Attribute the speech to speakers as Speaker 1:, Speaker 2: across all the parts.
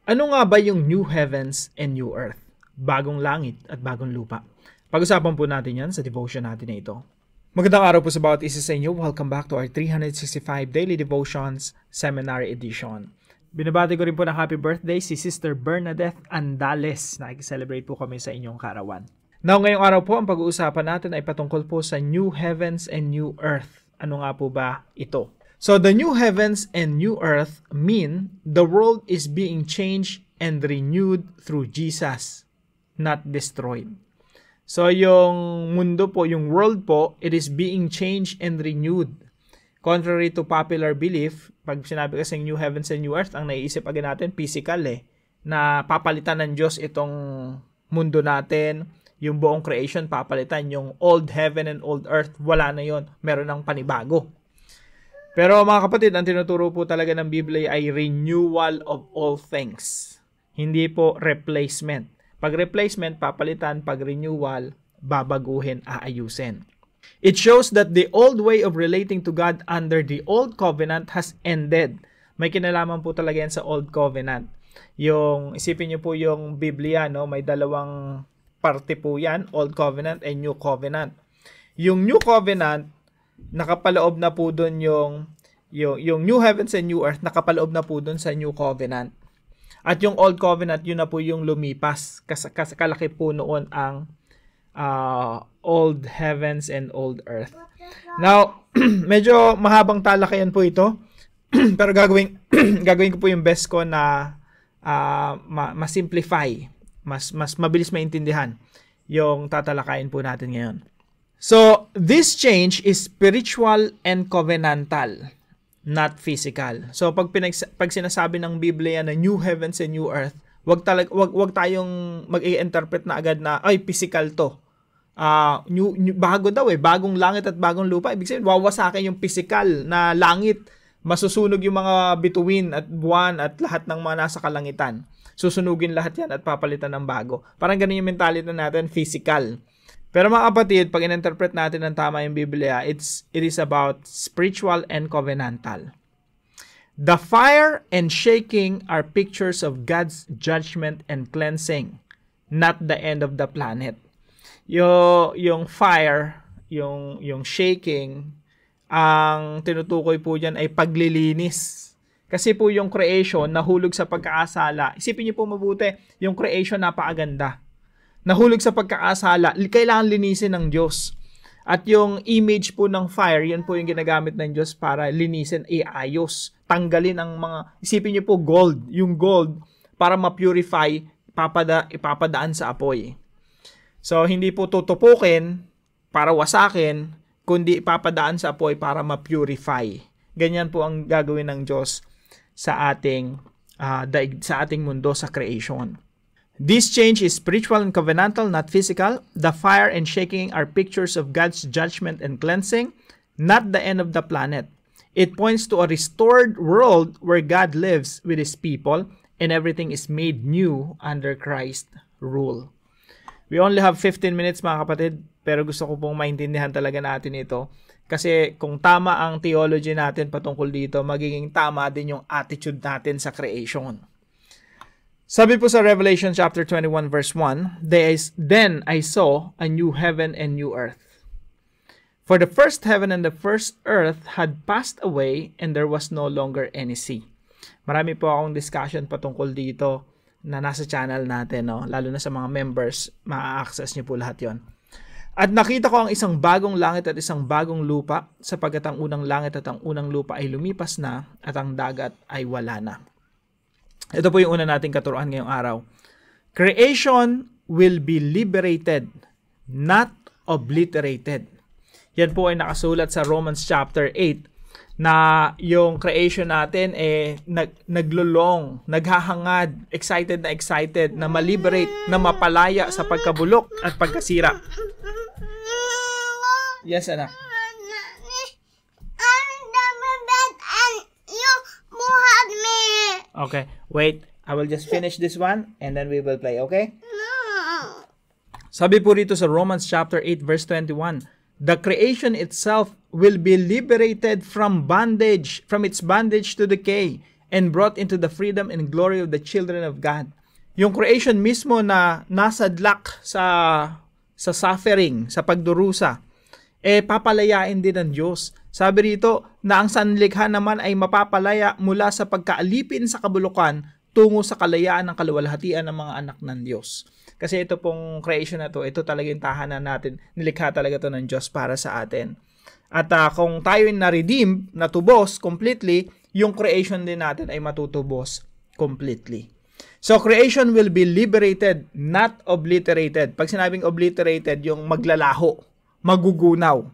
Speaker 1: Ano nga ba yung new heavens and new earth? Bagong langit at bagong lupa. Pag-usapan po natin yan sa devotion natin na ito. Magandang araw po sa bawat isa sa inyo. Welcome back to our 365 Daily Devotions Seminary Edition. Binabati ko rin po ng happy birthday si Sister Bernadette Andales. Nakikiselebrate po kami sa inyong karawan. Now, ngayong araw po, ang pag-uusapan natin ay patungkol po sa new heavens and new earth. Ano nga po ba ito? So, the new heavens and new earth mean the world is being changed and renewed through Jesus, not destroyed. So, yung mundo po, yung world po, it is being changed and renewed. Contrary to popular belief, pag sinabi kasing new heavens and new earth, ang naiisip agad natin, physical na papalitan ng Diyos itong mundo natin, yung buong creation, papalitan yung old heaven and old earth, wala na yon, meron ng panibago. Pero mga kapatid, ang tinuturo po talaga ng Biblia ay renewal of all things. Hindi po replacement. Pag replacement, papalitan. Pag renewal, babaguhin, aayusin. It shows that the old way of relating to God under the old covenant has ended. May kinalaman po talaga yan sa old covenant. Yung, isipin niyo po yung Biblia, no? May dalawang parte po yan, old covenant and new covenant. Yung new covenant, nakapaloob na po doon yung new heavens and new earth, nakapaloob na po doon sa new covenant. At yung old covenant, yun na po yung lumipas. Kalaki po noon ang old heavens and old earth. Now, medyo mahabang talakayan po ito. Pero gagawin ko po yung best ko na ma-simplify. Mas mabilis maintindihan yung tatalakayin po natin ngayon. So, this change is spiritual and covenantal, not physical. So, pag sinasabi ng Biblia na new heavens and new earth, wag tayong mag-i-interpret na agad na, ay, physical to. Bago daw bagong langit at bagong lupa. Ibig sabihin, wawasakin yung physical na langit. Masusunog yung mga bituin at buwan at lahat ng mga nasa kalangitan. Susunugin lahat yan at papalitan ng bago. Parang ganun yung mentality natin, physical. Pero mga kapatid, pag in-interpret natin ng tama yung Biblia, it is about spiritual and covenantal. The fire and shaking are pictures of God's judgment and cleansing, not the end of the planet. Yung fire, yung shaking, ang tinutukoy po dyan ay paglilinis. Kasi po yung creation, nahulog sa pagkakasala. Isipin niyo po mabuti, yung creation napakaganda. Nahulog sa pagkakasala, kailangan linisin ng Diyos. At yung image po ng fire, yun po yung ginagamit ng Diyos para linisin, iayos. Tanggalin ang mga, isipin niyo po gold. Yung gold, para ma-purify, ipapadaan sa apoy. So, hindi po tutupukin para wasakin, kundi ipapadaan sa apoy para ma-purify. Ganyan po ang gagawin ng Diyos sa ating mundo, sa creation. This change is spiritual and covenantal, not physical. The fire and shaking are pictures of God's judgment and cleansing, not the end of the planet. It points to a restored world where God lives with His people and everything is made new under Christ's rule. We only have 15 minutes mga kapatid, pero gusto ko pong maintindihan talaga natin ito. Kasi kung tama ang theology natin patungkol dito, magiging tama din yung attitude natin sa creation. Sabi po sa Revelation chapter 21 verse 1, Then I saw a new heaven and new earth. For the first heaven and the first earth had passed away and there was no longer any sea. Marami po akong discussion patungkol dito na nasa channel natin, no? Lalo na sa mga members, ma-access niyo po lahat yon. At nakita ko ang isang bagong langit at isang bagong lupa, sapagkat ang unang langit at ang unang lupa ay lumipas na at ang dagat ay wala na. Ito po yung una nating katuruan ngayong araw. Creation will be liberated, not obliterated. Yan po ay nakasulat sa Romans chapter 8 na yung creation natin naglulong, naghahangad, excited na ma-liberate, na mapalaya sa pagkabulok at pagkasira. Yes, anak. Okay, wait. I will just finish this one and then we will play, okay?
Speaker 2: No.
Speaker 1: Sabi po rito sa Romans chapter 8 verse 21, the creation itself will be liberated from its bondage to decay and brought into the freedom and glory of the children of God. Yung creation mismo na nasadlak sa suffering, sa pagdurusa, papalayain din ng Diyos. Sabi rito na ang sanlikha naman ay mapapalaya mula sa pagkaalipin sa kabulukan tungo sa kalayaan ng kaluwalhatian ng mga anak ng Diyos. Kasi ito pong creation na to, ito talaga yung tahanan natin. Nilikha talaga to ng Diyos para sa atin. At kung tayo na-redeem, natubos completely, yung creation din natin ay matutubos completely. So creation will be liberated, not obliterated. Pag sinabing obliterated, yung maglalaho, magugunaw.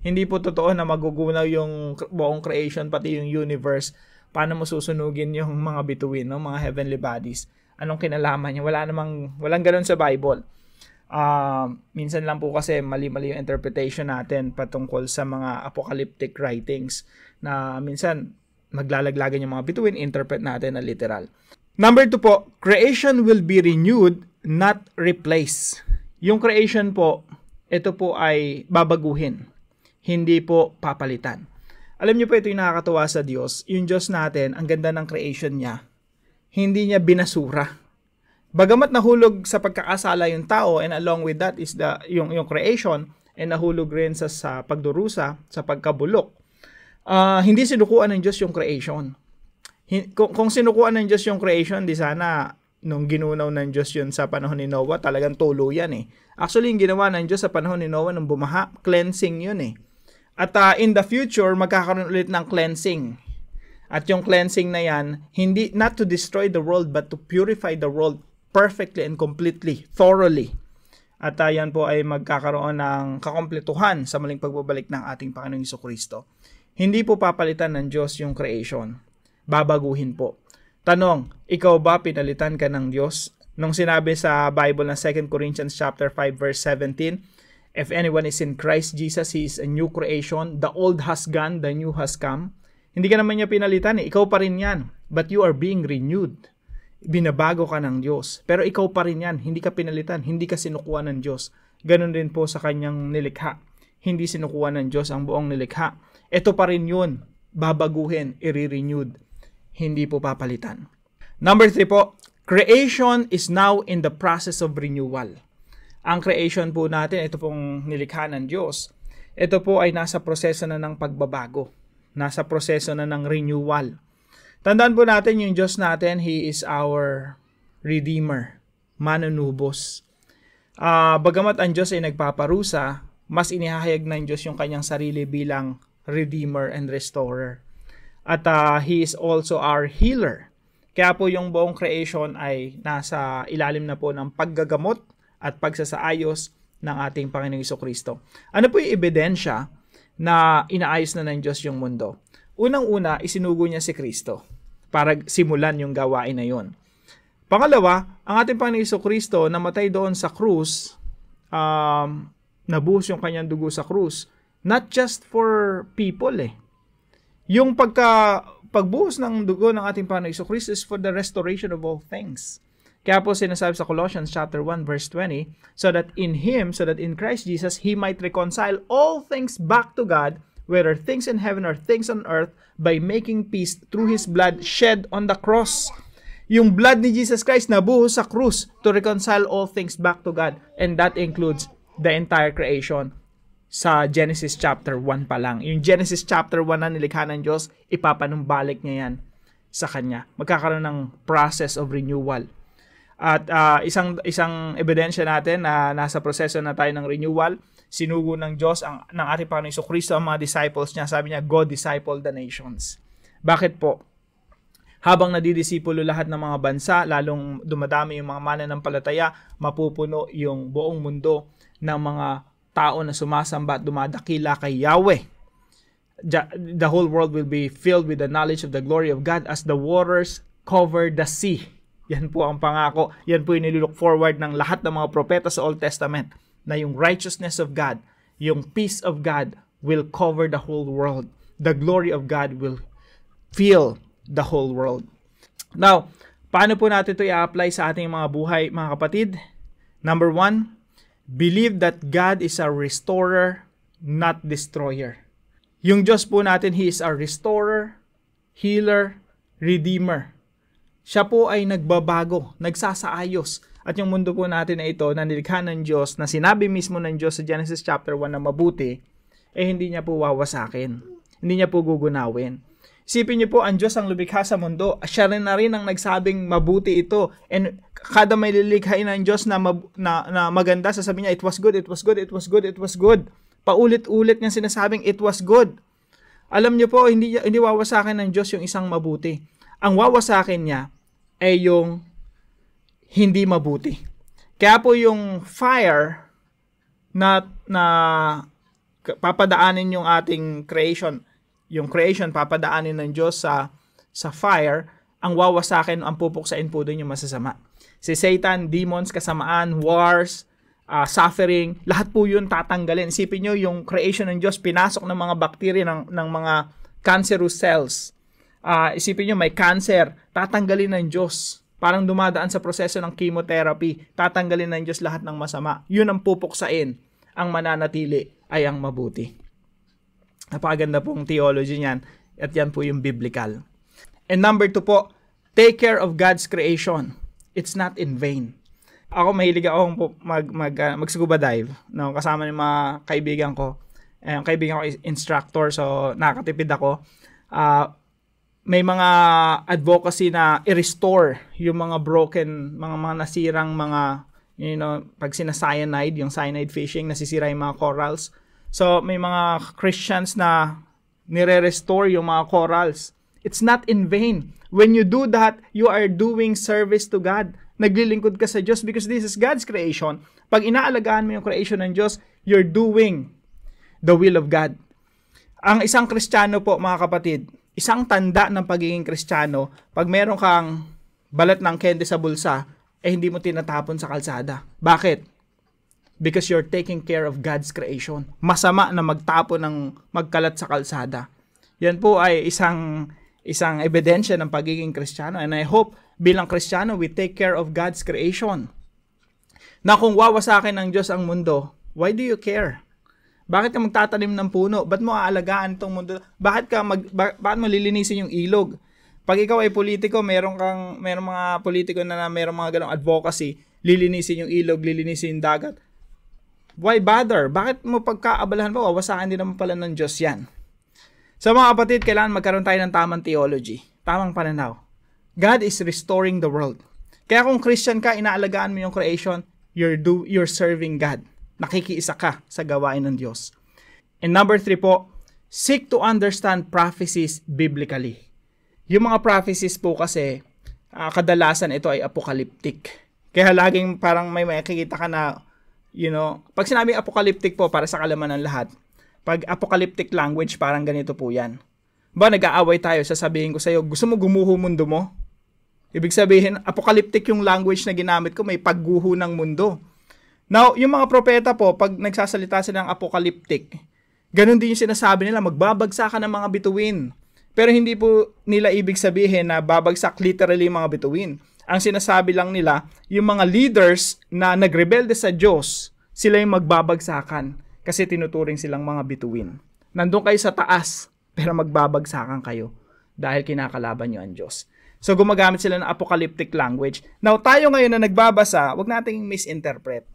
Speaker 1: Hindi po totoo na magugunaw yung buong creation, pati yung universe. Paano mo susunugin yung mga bituin, no? Mga heavenly bodies? Anong kinalaman niya? Walang ganun sa Bible. Minsan lang po kasi mali-mali yung interpretation natin patungkol sa mga apocalyptic writings na minsan maglalaglagan yung mga bituin, interpret natin na literal. Number 2 po, creation will be renewed, not replaced. Yung creation po, ito po ay babaguhin, hindi po papalitan. Alam niyo po, ito yung nakakatuwa sa Diyos. Yung Diyos natin, ang ganda ng creation niya, hindi niya binasura. Bagamat nahulog sa pagkakasala yung tao, and along with that is yung creation, and nahulog rin sa pagdurusa, sa pagkabulok, hindi sinukuan ng Diyos yung creation. Kung sinukuan ng Diyos yung creation, di sana nung ginunaw ng Diyos yun sa panahon ni Noah, talagang tuluyan eh. Actually, yung ginawa ng Diyos sa panahon ni Noah nung bumaha, cleansing yun eh. At in the future, magkakaroon ulit ng cleansing. At yung cleansing na yan, not to destroy the world, but to purify the world perfectly and completely, thoroughly. At yan po ay magkakaroon ng kakompletuhan sa muling pagbabalik ng ating Panginoong Jesucristo. Hindi po papalitan ng Diyos yung creation. Babaguhin po. Tanong, ikaw ba pinalitan ka ng Diyos? Nung sinabi sa Bible na 2 Corinthians chapter 5 verse 17, if anyone is in Christ Jesus, he is a new creation. The old has gone, the new has come. Hindi ka naman niya pinalitan eh. Ikaw pa rin yan. But you are being renewed. Binabago ka ng Diyos. Pero ikaw pa rin yan. Hindi ka pinalitan. Hindi ka sinukuha ng Diyos. Ganon din po sa kanyang nilikha. Hindi sinukuha ng Diyos ang buong nilikha. Ito pa rin yun. Babaguhin, i-renewed. Hindi po papalitan. Number 3 po, creation is now in the process of renewal. Ang creation po natin, ito pong nilikha ng Diyos, ito po ay nasa proseso na ng pagbabago. Nasa proseso na ng renewal. Tandaan po natin yung Diyos natin, He is our Redeemer, manunubos. Bagamat ang Diyos ay nagpaparusa, mas inihahayag ng Diyos yung kanyang sarili bilang Redeemer and Restorer. At He is also our healer. Kaya po yung buong creation ay nasa ilalim na po ng paggagamot at pagsasaayos ng ating Panginoong Jesucristo. Ano po yung ebidensya na inaayos na ng Diyos yung mundo? Unang-una, isinugo niya si Kristo para simulan yung gawain na yun. Pangalawa, ang ating Panginoong Jesucristo namatay doon sa krus, nabuhos yung kanyang dugo sa krus, not just for people Yung pagbuhos ng dugo ng ating Panginoong Jesucristo is for the restoration of all things. Kaya po sinasabi sa Colossians chapter 1 verse 20, so that in Christ Jesus, He might reconcile all things back to God, whether things in heaven or things on earth, by making peace through His blood shed on the cross. Yung blood ni Jesus Christ nabuhos sa krus to reconcile all things back to God, and that includes the entire creation. Sa Genesis chapter 1 pa lang. Yung Genesis chapter 1 na nilikha ng Diyos, ipapanumbalik niya yan sa Kanya. Magkakaroon ng process of renewal. At isang ebidensya natin na nasa proseso na tayo ng renewal, sinugo ng Diyos ng ating Panginoong Jesucristo ang mga disciples niya. Sabi niya, go disciple the nations. Bakit po? Habang nadidisipulo lahat ng mga bansa, lalong dumadami yung mga mananampalataya, mapupuno yung buong mundo ng mga tao na sumasamba at dumadakila kay Yahweh. The whole world will be filled with the knowledge of the glory of God as the waters cover the sea. Yan po ang pangako. Yan po yung nilook forward ng lahat ng mga propeta sa Old Testament, na yung righteousness of God, yung peace of God will cover the whole world. The glory of God will fill the whole world. Now, paano po natin ito i-apply sa ating mga buhay, mga kapatid? Number 1, believe that God is a restorer, not destroyer. Yung Diyos po natin, He is our restorer, healer, Redeemer. Siya po ay nagbabago, nagsasaayos. At yung mundo po natin na ito, na nilikha ng Diyos, na sinabi mismo ng Diyos sa Genesis chapter 1 na mabuti, hindi niya po wawasakin. Hindi niya po gugunawin. Isipin niyo po, ang Diyos ang lumikha sa mundo. Siya rin na rin ang nagsabing mabuti ito. And kada may lilikhain ng Diyos na maganda, sasabihin niya, it was good, it was good, it was good, it was good. Paulit-ulit niyang sinasabing, it was good. Alam niyo po, hindi wawasakin ng Diyos yung isang mabuti. Ang wawasakin niya ay yung hindi mabuti. Kaya po yung fire na papadaanin yung ating creation, yung creation papadaanin ng Diyos sa fire, ang wawasakin, ang pupuksain po doon yung masasama. Si Satan, demons, kasamaan, wars, suffering, lahat po yun tatanggalin. Isipin nyo, yung creation ng Diyos, pinasok ng mga bacteria, ng mga cancerous cells. Isipin nyo, may cancer, tatanggalin ng Diyos. Parang dumadaan sa proseso ng chemotherapy, tatanggalin ng Diyos lahat ng masama. Yun ang pupuksain. Ang mananatili ay ang mabuti. Napakaganda pong theology niyan, at yan po yung biblical. And number 2 po, take care of God's creation. It's not in vain. Ako, mahilig ako mag-scuba dive. No? Kasama ng mga kaibigan ko. Ang kaibigan ko is instructor, so nakatipid ako. May mga advocacy na i-restore yung mga broken, mga nasirang mga, pag sinacyanide, yung cyanide fishing, nasisira yung mga corals. So, may mga Christians na nire-restore yung mga corals. It's not in vain. When you do that, you are doing service to God. Naglilingkod ka sa Diyos because this is God's creation. Pag inaalagaan mo yung creation ng Diyos, you're doing the will of God. Ang isang Kristiyano po, mga kapatid, isang tanda ng pagiging Kristiyano, pag meron kang balat ng candy sa bulsa, hindi mo tinatapon sa kalsada. Bakit? Because you're taking care of God's creation. Masama na magtapon ng magkalat sa kalsada. Yan po ay isang ebidensya ng pagiging Kristiyano. And I hope bilang Kristiyano, we take care of God's creation. Na kung wawasakin ng Diyos ang mundo, why do you care? Bakit ka magtatanim ng puno? Ba't mo aalagaan itong mundo? Bakit mo lilinisin yung ilog? Pag ikaw ay politiko, meron mga politiko na meron mga ganong advocacy, lilinisin yung ilog, lilinisin yung dagat. Why bother? Bakit mo pagkaabalahan mo? Wawasakin din naman pala ng Diyos yan. So mga kapatid, kailangan magkaroon tayo ng tamang theology, tamang pananaw. God is restoring the world. Kaya kung Christian ka, inaalagaan mo yung creation, you're serving God. Nakikiisa ka sa gawain ng Diyos. And number 3 po, seek to understand prophecies biblically. Yung mga prophecies po kasi, kadalasan ito ay apocalyptic. Kaya laging parang may makikita ka na, pag sinabing apocalyptic po, para sa kalaman ng lahat, pag apocalyptic language, parang ganito po yan. Nag-aaway tayo, sasabihin ko sa'yo, gusto mo gumuho mundo mo? Ibig sabihin, apocalyptic yung language na ginamit ko, may pagguho ng mundo. Now, yung mga propeta po, pag nagsasalita sila ng apocalyptic, ganun din yung sinasabi nila, magbabagsakan ng mga bituin. Pero hindi po nila ibig sabihin na babagsak literally mga bituin. Ang sinasabi lang nila, yung mga leaders na nagrebelde sa Diyos, sila yung magbabagsakan kasi tinuturing silang mga bituin. Nandun kayo sa taas, pero magbabagsakan kayo dahil kinakalaban nyo ang Diyos. So, gumagamit sila ng apocalyptic language. Now, tayo ngayon na nagbabasa, wag nating misinterpret.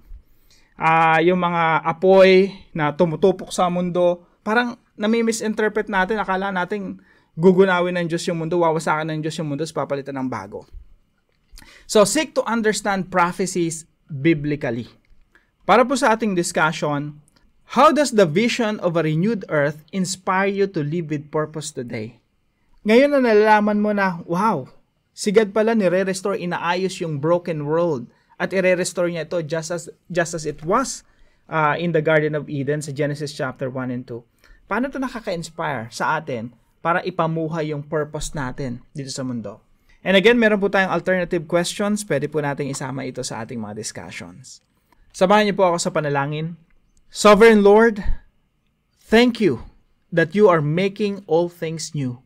Speaker 1: Yung mga apoy na tumutupok sa mundo, parang nami-misinterpret natin, akala natin gugunawin ng Diyos yung mundo, wawasakan ng Diyos yung mundo, sa papalitan ng bago. So, seek to understand prophecies biblically. Para po sa ating discussion, how does the vision of a renewed earth inspire you to live with purpose today? Ngayon na nalalaman mo na, wow, si God pala nire-restore, inaayos yung broken world. At i-restore niya ito just as it was in the Garden of Eden sa Genesis chapter 1 and 2. Paano ito nakaka-inspire sa atin para ipamuhay yung purpose natin dito sa mundo? And again, meron po tayong alternative questions. Pwede po nating isama ito sa ating mga discussions. Samahan niyo po ako sa panalangin. Sovereign Lord, thank you that you are making all things new.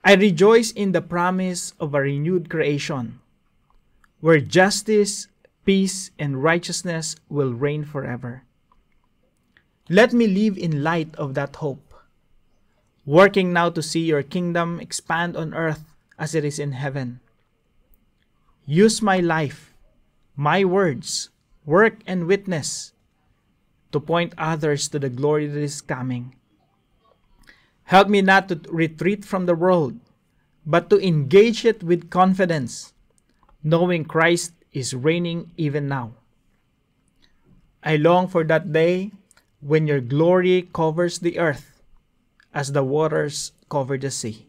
Speaker 1: I rejoice in the promise of a renewed creation, where justice, peace, and righteousness will reign forever. Let me live in light of that hope. working now to see your kingdom expand on earth as it is in heaven. Use my life, my words, work and witness to point others to the glory that is coming. Help me not to retreat from the world, but to engage it with confidence, knowing Christ is reigning even now. I long for that day when your glory covers the earth as the waters cover the sea.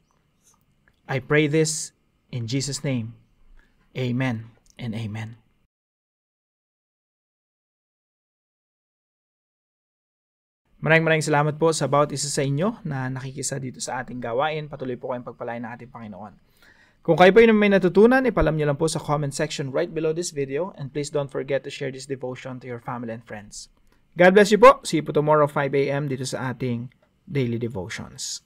Speaker 1: I pray this in Jesus' name. Amen and amen. Maraming salamat po sa bawat isa sa inyo na nakikisa dito sa ating gawain. Patuloy po kayong pagpalain ng ating Panginoon. Kung kayo po yung may natutunan, ipalam nyo lang po sa comment section right below this video, and please don't forget to share this devotion to your family and friends. God bless you po. See you po tomorrow 5 a.m. dito sa ating Daily Devotions.